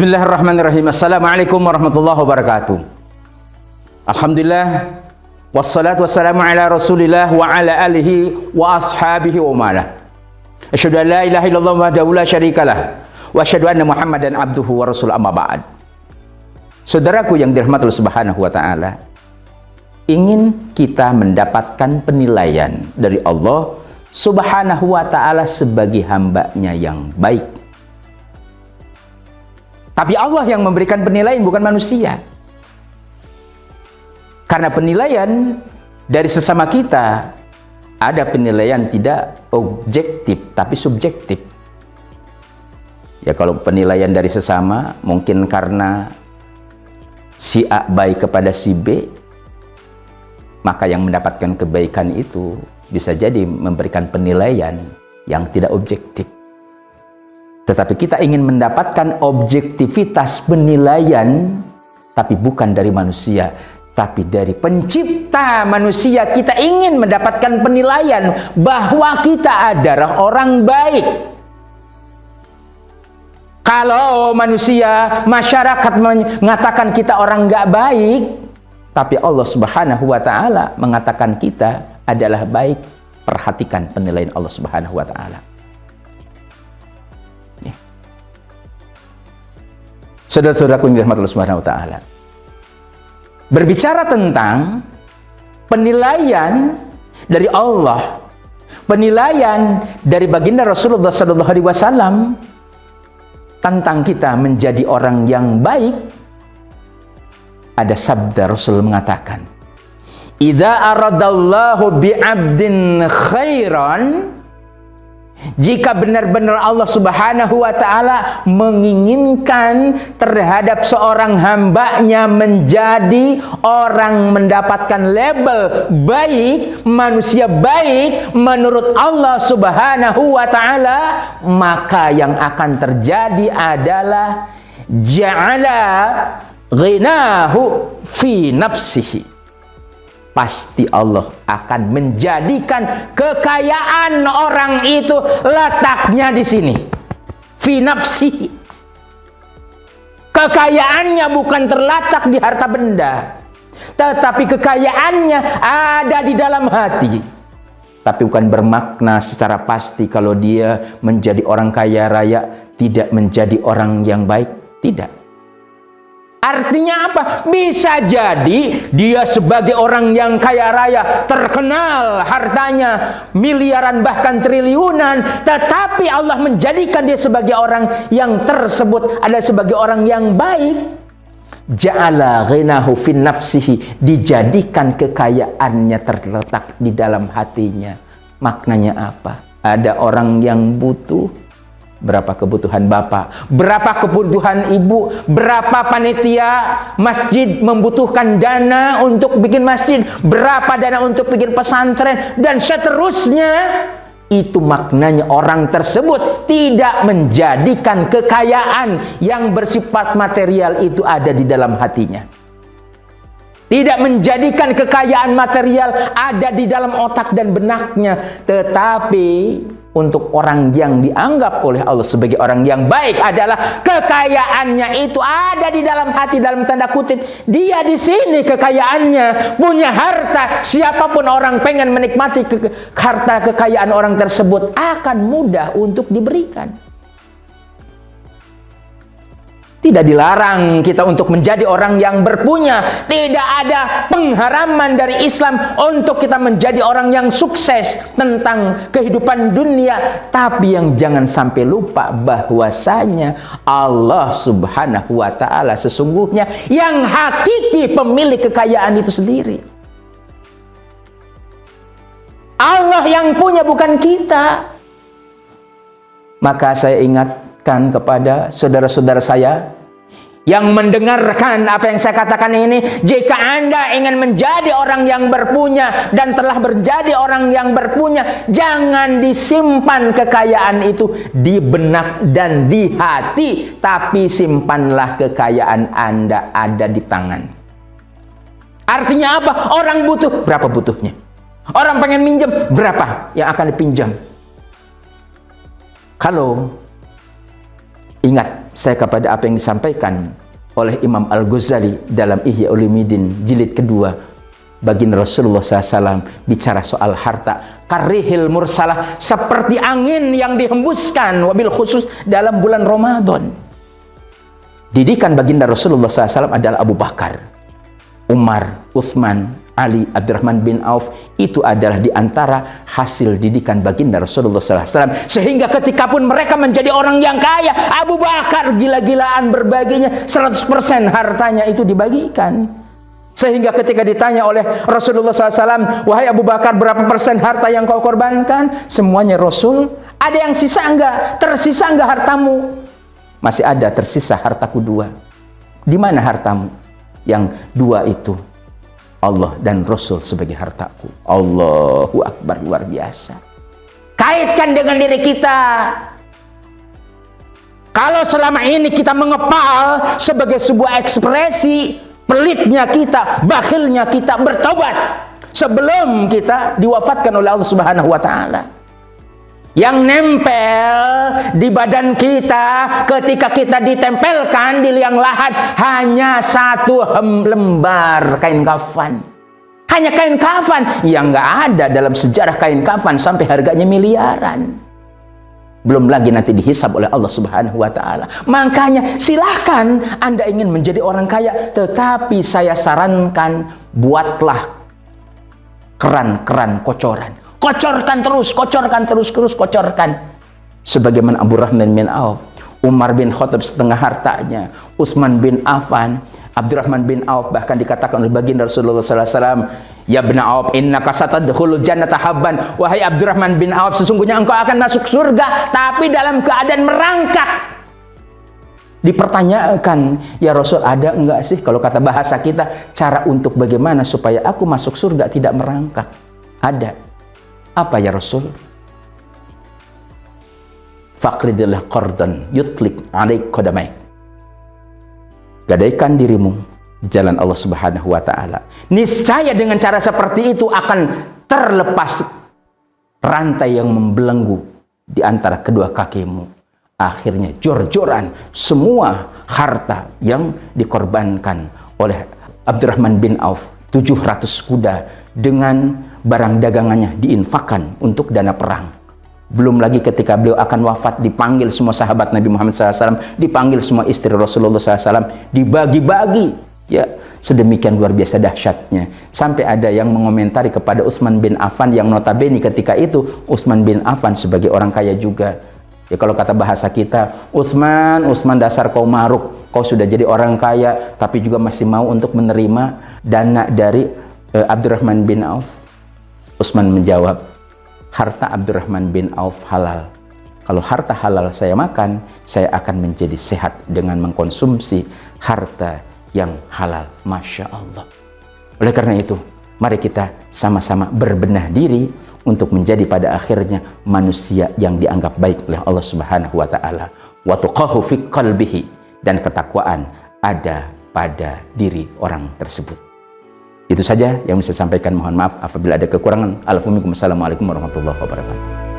Bismillahirrahmanirrahim. Assalamualaikum warahmatullahi wabarakatuh. Alhamdulillah, wassalatu wassalamu ala rasulillah wa ala alihi wa ashabihi wa mala. Asyhadu an la ilaha illallah wahdahu la syarikalah wa asyhadu anna Muhammadan abduhu wa rasuluh, amma ba'd. Saudaraku yang dirahmati Allah Subhanahu wa taala, ingin kita mendapatkan penilaian dari Allah Subhanahu wa taala sebagai hambanya yang baik. Tapi Allah yang memberikan penilaian, bukan manusia. Karena penilaian dari sesama kita, ada penilaian tidak objektif, tapi subjektif. Ya, kalau penilaian dari sesama, mungkin karena si A baik kepada si B, maka yang mendapatkan kebaikan itu bisa jadi memberikan penilaian yang tidak objektif. Tetapi kita ingin mendapatkan objektivitas penilaian, tapi bukan dari manusia, tapi dari pencipta manusia. Kita ingin mendapatkan penilaian bahwa kita adalah orang baik. Kalau manusia, masyarakat mengatakan kita orang nggak baik, tapi Allah Subhanahu wa taala mengatakan kita adalah baik. Perhatikan penilaian Allah Subhanahu wa taala. Saudara-saudaraku yang dirahmati Allah Subhanahu wa taala, berbicara tentang penilaian dari Allah, penilaian dari baginda Rasulullah sallallahu alaihi wasallam tentang kita menjadi orang yang baik, ada sabda Rasul mengatakan, "Idza aradallahu bi'abdin khairan", jika benar-benar Allah Subhanahu wa taala menginginkan terhadap seorang hambanya menjadi orang mendapatkan label baik, manusia baik menurut Allah Subhanahu wa taala, maka yang akan terjadi adalah ja'ala ghinahu fi nafsihi. Pasti Allah akan menjadikan kekayaan orang itu letaknya di sini. Fi nafsihi. Kekayaannya bukan terletak di harta benda, tetapi kekayaannya ada di dalam hati. Tapi bukan bermakna secara pasti kalau dia menjadi orang kaya raya tidak menjadi orang yang baik. Tidak. Artinya apa? Bisa jadi dia sebagai orang yang kaya raya, terkenal hartanya miliaran bahkan triliunan, tetapi Allah menjadikan dia sebagai orang yang tersebut adalah sebagai orang yang baik. Ja'ala ghinahu fin nafsihi, dijadikan kekayaannya terletak di dalam hatinya. Maknanya apa? Ada orang yang butuh. Berapa kebutuhan bapak, berapa kebutuhan ibu, berapa panitia masjid membutuhkan dana untuk bikin masjid, berapa dana untuk bikin pesantren, dan seterusnya. Itu maknanya orang tersebut tidak menjadikan kekayaan yang bersifat material itu ada di dalam hatinya. Tidak menjadikan kekayaan material ada di dalam otak dan benaknya, tetapi untuk orang yang dianggap oleh Allah sebagai orang yang baik adalah kekayaannya itu ada di dalam hati, dalam tanda kutip. Dia di sini kekayaannya, punya harta. Siapapun orang pengen menikmati harta kekayaan orang tersebut akan mudah untuk diberikan. Tidak dilarang kita untuk menjadi orang yang berpunya. Tidak ada pengharaman dari Islam untuk kita menjadi orang yang sukses tentang kehidupan dunia. Tapi yang jangan sampai lupa bahwasanya Allah Subhanahu wa taala sesungguhnya yang hakiki pemilik kekayaan itu sendiri. Allah yang punya, bukan kita. Maka saya ingatkan kepada saudara-saudara saya yang mendengarkan apa yang saya katakan ini, jika Anda ingin menjadi orang yang berpunya dan telah menjadi orang yang berpunya, jangan disimpan kekayaan itu di benak dan di hati, tapi simpanlah kekayaan Anda ada di tangan. Artinya apa? Orang butuh, berapa butuhnya? Orang pengen minjem, berapa yang akan dipinjam? Kalau Ingat saya kepada apa yang disampaikan oleh Imam Al-Ghazali dalam Ihya Ulumuddin jilid kedua. Baginda Rasulullah SAW bicara soal harta, karihil mursalah, seperti angin yang dihembuskan, wabil khusus dalam bulan Ramadan. Didikan baginda Rasulullah SAW adalah Abu Bakar, Umar, Uthman, Ali, Abdurrahman bin Auf. Itu adalah diantara hasil didikan baginda Rasulullah SAW. Sehingga ketika pun mereka menjadi orang yang kaya, Abu Bakar gila-gilaan berbaginya, 100% hartanya itu dibagikan. Sehingga ketika ditanya oleh Rasulullah SAW, wahai Abu Bakar, berapa persen harta yang kau korbankan? Semuanya Rasul, ada yang sisa enggak? Tersisa enggak hartamu? Masih ada, tersisa hartaku 2. Di mana hartamu? Yang 2 itu Allah dan Rasul sebagai hartaku. Allahu Akbar, luar biasa. Kaitkan dengan diri kita. Kalau selama ini kita mengepal sebagai sebuah ekspresi, pelitnya kita, bakhilnya kita, bertobat sebelum kita diwafatkan oleh Allah Subhanahu wa Ta'ala. Yang nempel di badan kita ketika kita ditempelkan di liang lahat hanya 1 lembar kain kafan. Hanya kain kafan yang nggak ada dalam sejarah kain kafan sampai harganya miliaran. Belum lagi nanti dihisab oleh Allah Subhanahu wa Ta'ala. Makanya silahkan Anda ingin menjadi orang kaya, tetapi saya sarankan buatlah keran-keran kocoran. Kocorkan terus, kocorkan terus, kocorkan. Sebagaimana Abu Rahman bin Auf, Umar bin Khattab setengah hartanya, Utsman bin Affan, Abdurrahman bin Auf, bahkan dikatakan oleh baginda Rasulullah SAW, ya bin Auf, innaka satadkhulul jannata habban, wahai Abdurrahman bin Auf, sesungguhnya engkau akan masuk surga tapi dalam keadaan merangkak. Dipertanyakan, ya Rasul, ada enggak sih kalau kata bahasa kita cara untuk bagaimana supaya aku masuk surga tidak merangkak? Ada. Apa ya Rasul? Faqridillah qardan yutlik alaik qadamaik. Gadaikan dirimu di jalan Allah Subhanahu wa Ta'ala. Niscaya dengan cara seperti itu akan terlepas rantai yang membelenggu di antara kedua kakimu. Akhirnya jor-joran semua harta yang dikorbankan oleh Abdurrahman bin Auf, 700 kuda dengan barang dagangannya diinfakkan untuk dana perang. Belum lagi ketika beliau akan wafat, dipanggil semua sahabat Nabi Muhammad SAW, dipanggil semua istri Rasulullah SAW, dibagi-bagi, ya, sedemikian luar biasa dahsyatnya. Sampai ada yang mengomentari kepada Utsman bin Affan, yang notabene ketika itu Utsman bin Affan sebagai orang kaya juga. Ya, kalau kata bahasa kita, Utsman dasar kau maruk, kau sudah jadi orang kaya tapi juga masih mau untuk menerima dana dari Abdurrahman bin Auf. Utsman menjawab, harta Abdurrahman bin Auf halal. Kalau harta halal saya makan, saya akan menjadi sehat dengan mengkonsumsi harta yang halal. Masya Allah. Oleh karena itu, mari kita sama-sama berbenah diri untuk menjadi pada akhirnya manusia yang dianggap baik oleh Allah Subhanahu wa Ta'ala. Wa tuqahu fi qalbihi, dan ketakwaan ada pada diri orang tersebut. Itu saja yang bisa saya sampaikan. Mohon maaf apabila ada kekurangan. Assalamualaikum warahmatullahi wabarakatuh.